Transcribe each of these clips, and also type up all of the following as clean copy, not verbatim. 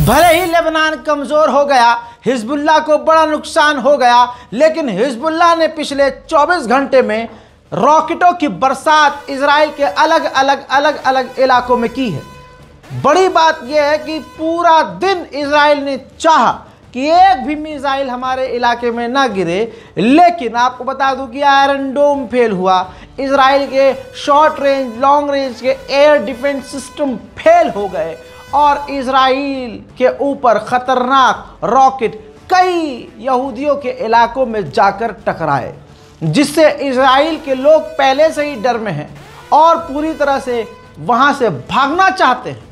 भले ही लेबनान कमजोर हो गया, हिजबुल्लाह को बड़ा नुकसान हो गया, लेकिन हिजबुल्लाह ने पिछले 24 घंटे में रॉकेटों की बरसात इजराइल के अलग अलग इलाकों में की है। बड़ी बात यह है कि पूरा दिन इजराइल ने चाहा कि एक भी मिसाइल हमारे इलाके में ना गिरे, लेकिन आपको बता दूं कि आयरन डोम फेल हुआ। इजराइल के शॉर्ट रेंज, लॉन्ग रेंज के एयर डिफेंस सिस्टम फेल हो गए और इजराइल के ऊपर खतरनाक रॉकेट कई यहूदियों के इलाकों में जाकर टकराए, जिससे इजराइल के लोग पहले से ही डर में हैं और पूरी तरह से वहां से भागना चाहते हैं।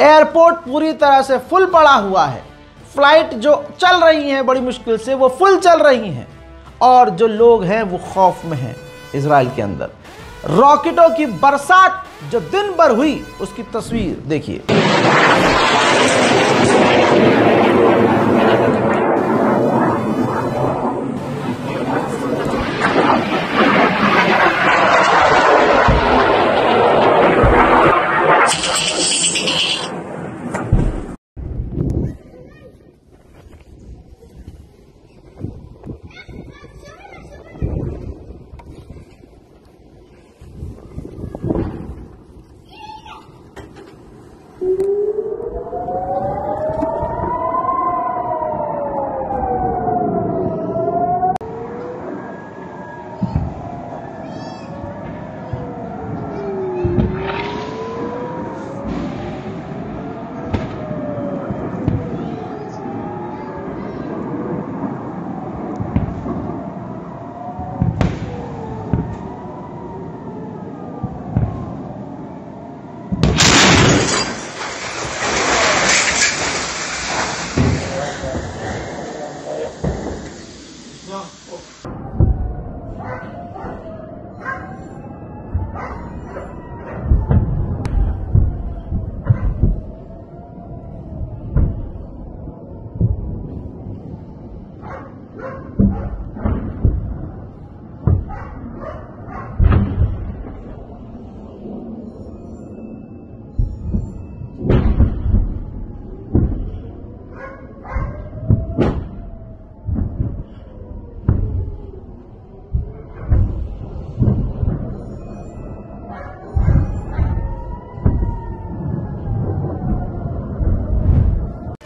एयरपोर्ट पूरी तरह से फुल पड़ा हुआ है, फ्लाइट जो चल रही हैं बड़ी मुश्किल से वो फुल चल रही हैं और जो लोग हैं वो खौफ में हैं। इजराइल के अंदर रॉकेटों की बरसात जो दिन भर हुई उसकी तस्वीर देखिए।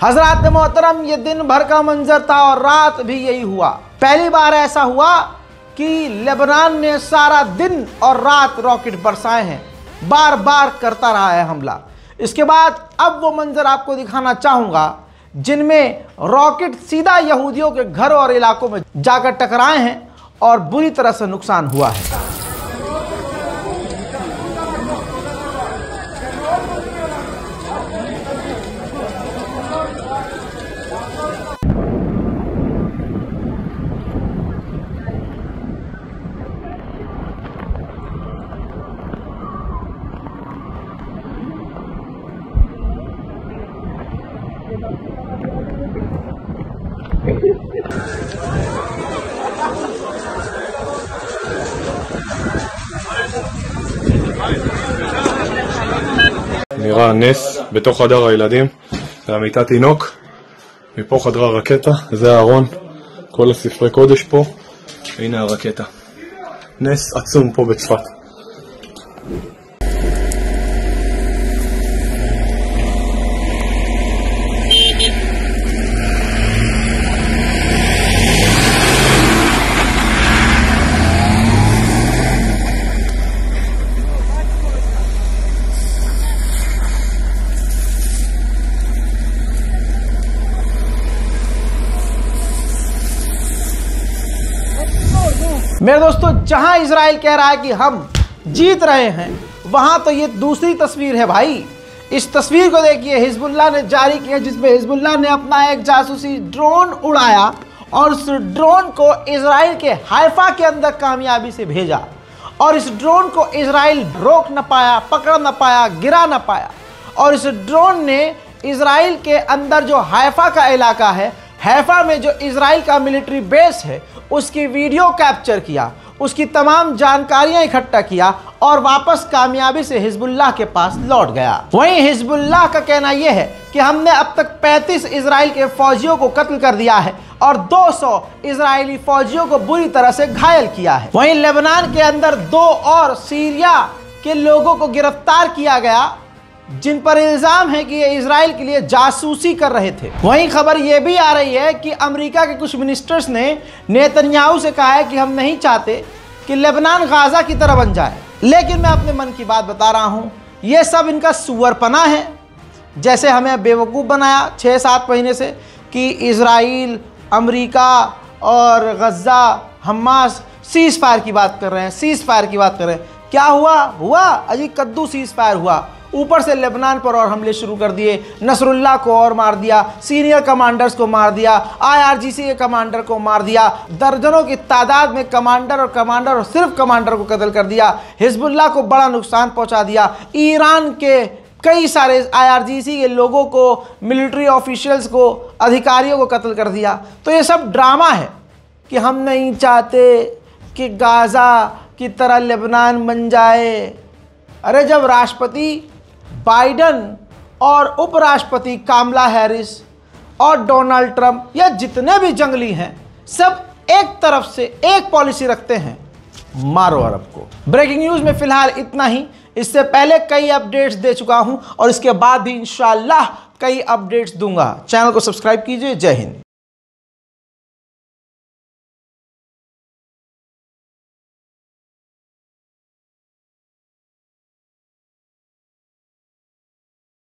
हजरात मोहतरम, ये दिन भर का मंजर था और रात भी यही हुआ। पहली बार ऐसा हुआ कि लेबनान ने सारा दिन और रात रॉकेट बरसाए हैं, बार बार करता रहा है हमला। इसके बाद अब वो मंजर आपको दिखाना चाहूँगा जिनमें रॉकेट सीधा यहूदियों के घर और इलाकों में जाकर टकराए हैं और बुरी तरह से नुकसान हुआ है। נראה נס בתוך חדר הילדים, זה המיטת תינוק, מפה חדרה רקטה, זה הארון, כל הספרי קודש פה, הנה הרקטה. נס עצום פה בצפת. मेरे दोस्तों, जहां इजराइल कह रहा है कि हम जीत रहे हैं, वहां तो ये दूसरी तस्वीर है भाई। इस तस्वीर को देखिए, हिजबुल्लाह ने जारी किया, जिसमें हिजबुल्लाह ने अपना एक जासूसी ड्रोन उड़ाया और उस ड्रोन को इजराइल के हाइफा के अंदर कामयाबी से भेजा और इस ड्रोन को इजराइल रोक न पाया, पकड़ न पाया, गिरा न पाया और इस ड्रोन ने इजराइल के अंदर जो हाइफा का इलाका है हैफा में जो इजराइल का मिलिट्री बेस है उसकी वीडियो कैप्चर किया, उसकी तमाम जानकारियां इकट्ठा किया और वापस कामयाबी से हिजबुल्लाह के पास लौट गया। वहीं हिजबुल्लाह का कहना यह है कि हमने अब तक 35 इजराइल के फौजियों को कत्ल कर दिया है और 200 इजरायली फौजियों को बुरी तरह से घायल किया है। वहीं लेबनान के अंदर 2 और सीरिया के लोगों को गिरफ्तार किया गया जिन पर इल्जाम है कि ये इजराइल के लिए जासूसी कर रहे थे। वहीं खबर यह भी आ रही है कि अमेरिका के कुछ मिनिस्टर्स ने नेतन्याहू से कहा है कि हम नहीं चाहते कि लेबनान गाजा की तरह बन जाए। लेकिन मैं अपने मन की बात बता रहा हूं, यह सब इनका सुअरपना है। जैसे हमें बेवकूफ़ बनाया 6-7 महीने से कि इजराइल, अमेरिका और गज़ा, हमास सीज़ फायर की बात कर रहे हैं, सीज़ फायर की बात कर रहे हैं। क्या हुआ अजी कद्दू सीज़ फायर हुआ। ऊपर से लेबनान पर और हमले शुरू कर दिए, नसरुल्लाह को और मार दिया, सीनियर कमांडर्स को मार दिया, IRGC के कमांडर को मार दिया, दर्जनों की तादाद में कमांडर और सिर्फ कमांडर को कत्ल कर दिया, हिजबुल्लाह को बड़ा नुकसान पहुंचा दिया, ईरान के कई सारे IRGC के लोगों को, मिलिट्री ऑफिशियल्स को, अधिकारियों को कत्ल कर दिया। तो ये सब ड्रामा है कि हम नहीं चाहते कि गाज़ा की तरह लेबनान बन जाए। अरे जब राष्ट्रपति बाइडन और उपराष्ट्रपति कामला हैरिस और डोनाल्ड ट्रंप या जितने भी जंगली हैं सब एक तरफ से एक पॉलिसी रखते हैं, मारो अरब को। ब्रेकिंग न्यूज़ में फिलहाल इतना ही। इससे पहले कई अपडेट्स दे चुका हूं और इसके बाद भी इंशाअल्लाह कई अपडेट्स दूंगा। चैनल को सब्सक्राइब कीजिए। जय हिंद।